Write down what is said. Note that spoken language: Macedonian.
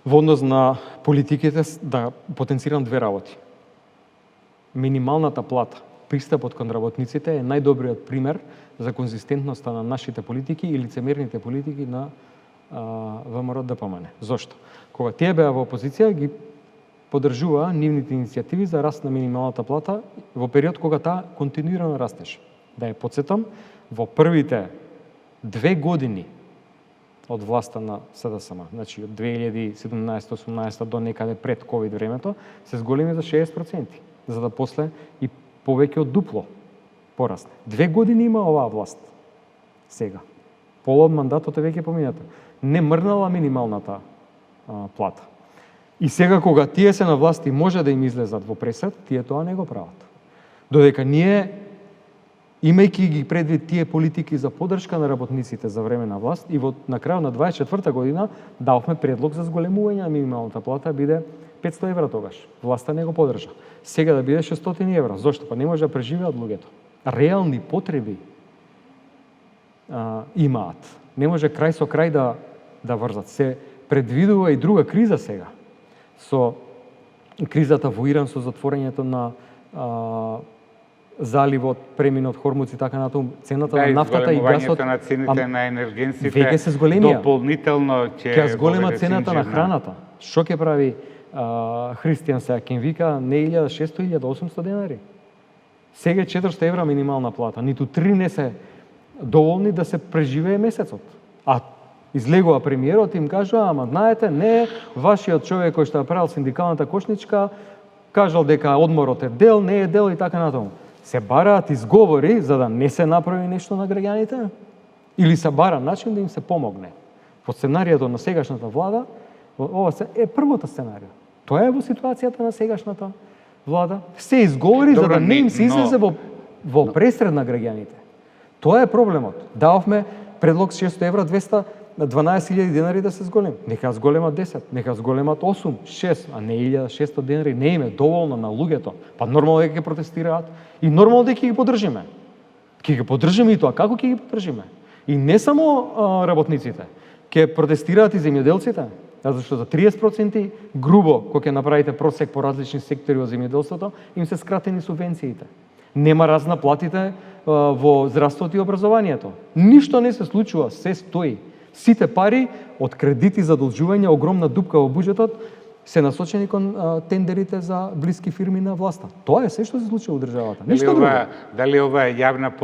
во однос на политиките да потенцирам две работи. Минималната плата, пристапот кон работниците е најдобриот пример за конзистентноста на нашите политики и лицемерните политики на ВМРО-ДПМН. Зошто? Кога тие беа во опозиција, ги поддржуваа нивните иницијативи за раст на минималната плата во период кога таа континуирано растеше. Да ја потсетам, во првите 2 години од власта на СДСМ, значи од 2017-18 до некаде пред ковид времето, се зголеми за 60%, за да после и повеќе од дупло порасне. 2 години има оваа власт. Сега. Пола од мандатот е веќе помината. Не мрнала минималната плата. И сега кога тие се на власт и може да им излезат во пресад, тие тоа не го прават. Додека ние, имајќи ги предвид тие политики за поддршка на работниците за време на власт, и на крајот на 24 година давме предлог за зголемување на минималната плата, биде 500 евра тогаш. Власта не го поддржа. Сега да биде 600 евра. Зошто? Па не може да преживеат луѓето. Реални потреби имаат. Не може крај со крај да врзат. Се предвидува и друга криза сега. Со кризата во Иран, со затворањето на заливот, преминот Хормуз и така натаму, цената на нафтата и гасот, на цените на енергенсите веќе се зголемија. Дополнително ќе зголема цената на храната. Што ќе прави Христијан сега? Ќе вика не 1600, 1800 денари. Сега 400 евра минимална плата. Ниту 3 не се доволни да се преживее месецот. А излегува премиерот и им кажува, ама знаете, не, вашиот човек кој што ја правил синдикалната кошничка, кажал дека одморот е дел, не е дел и така натаму. Се бараат изговори за да не се направи нешто на граѓаните? Или се бара начин да им се помогне? Во сценаријето на сегашната влада, ова е првото сценарио. Тоа е во ситуацијата на сегашната влада. Се изговори за да не им се излезе во пресред на граѓаните. Тоа е проблемот. Дававме предлог 600 евра, 12.000 денари да се зголеми. Нека зголемат 10, нека зголемат 8, 6, а не 1600 денари. Не им е доволно на луѓето. Па нормално дека ќе протестираат и нормално дека ќе ги поддржиме. Ќе ги поддржиме и тоа. Како ќе ги поддржиме? И не само работниците. Ќе протестираат и земјоделците. Зашто за 30% грубо, кога ќе направите просек по различни сектори во земјоделството, им се скратени субвенциите. Нема раст на платите во здравството и образованието. Ништо не се случува, се стои. Сите пари од кредити за задолжување, огромна дупка во буџетот, се насочени кон тендерите за блиски фирми на власта. Тоа е се што се случува во државата. Ништо друго. Дали ова е јавна